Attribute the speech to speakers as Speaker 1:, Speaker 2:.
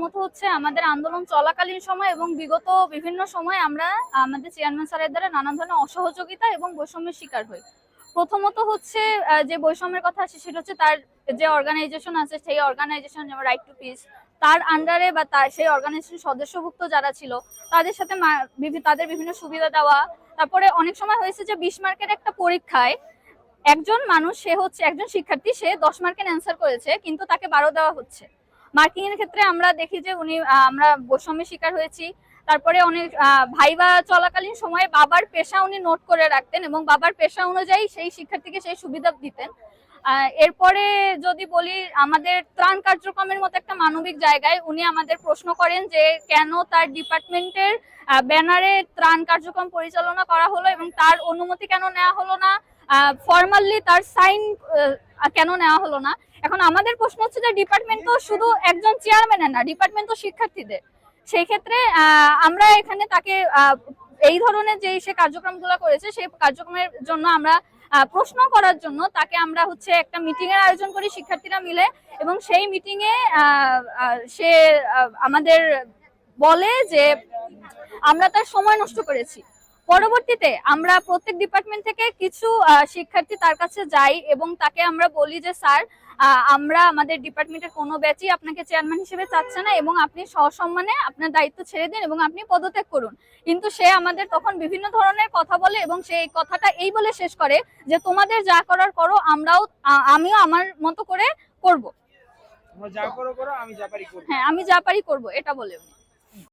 Speaker 1: মতো হচ্ছে আমাদের আন্দোলন চলাকালীন সময় এবং বিগত বিভিন্ন সময় আমরা আমাদের চেয়ারম্যান স্যারের দ্বারা নানান ধরনের অসহযোগিতা এবং বৈষম্যের শিকার হই। প্রথমত হচ্ছে যে বৈষম্যের কথা আসে সেটা হচ্ছে তার যে অর্গানাইজেশন আছে সেই অর্গানাইজেশন যেমন রাইট টু পিস, তার আন্ডারে বা তার সেই অর্গানাইজেশন সদস্যভুক্ত যারা ছিল তাদের সাথে তাদের বিভিন্ন সুবিধা দেওয়া। তারপরে অনেক সময় হয়েছে যে 20 মার্কের একটা পরীক্ষায় একজন মানুষ, সে হচ্ছে একজন শিক্ষার্থী, সে 10 মার্কের অ্যান্সার করেছে কিন্তু তাকে 12 দেওয়া হচ্ছে। মার্কিং এর ক্ষেত্রে আমরা দেখি যে আমরা বৈষম্যের শিকার হয়েছি। তারপরে অনেক ভাইবা চলাকালীন সময়ে বাবার পেশা উনি নোট করে রাখতেন এবং বাবার পেশা অনুযায়ী সেই শিক্ষার্থীকে সেই সুবিধা দিতেন। এরপরে যদি বলি, আমাদের ত্রাণ কার্যক্রমের মতো একটা মানবিক জায়গায় উনি আমাদের প্রশ্ন করেন যে কেন তার ডিপার্টমেন্টের ব্যানারে ত্রাণ কার্যক্রম পরিচালনা করা হলো এবং তার অনুমতি কেন নেওয়া হলো না, ফর্মালি তার সাইন কেন নেওয়া হলো না। এখন আমাদের প্রশ্ন হচ্ছে যে ডিপার্টমেন্ট তো শুধু একজন চেয়ারম্যানের না, ডিপার্টমেন্ট তো শিক্ষার্থীদের। সেই ক্ষেত্রে আমরা এখানে তাকে এই ধরনের যে সে কার্যক্রমগুলো করেছে সেই কার্যক্রমের জন্য আমরা প্রশ্ন করার জন্য তাকে আমরা হচ্ছে একটা মিটিং এর আয়োজন করি শিক্ষার্থীরা মিলে, এবং সেই মিটিং এ সে আমাদের বলে যে আমরা তার সময় নষ্ট করেছি। পরবর্তীতে আমরা প্রত্যেক ডিপার্টমেন্ট থেকে কিছু শিক্ষার্থী তার কাছে যাই এবং তাকে আমরা বলি যে স্যার, আমরা আমাদের ডিপার্টমেন্টের কোনো ব্যাচই আপনাকে চেয়ারম্যান হিসেবে চাচ্ছে না এবং আপনি সসম্মানে আপনার দায়িত্ব ছেড়ে দিন এবং আপনি পদত্যাগ করুন। কিন্তু সে আমাদের তখন বিভিন্ন ধরনের কথা বলে এবং সেই কথাটা এই বলে শেষ করে যে তোমাদের যা করার করো, আমিও আমার মতো করে করব।
Speaker 2: যা করো করো, আমি যা পারি করব।
Speaker 1: হ্যাঁ, আমি যা পারি করব, এটা বলে উনি।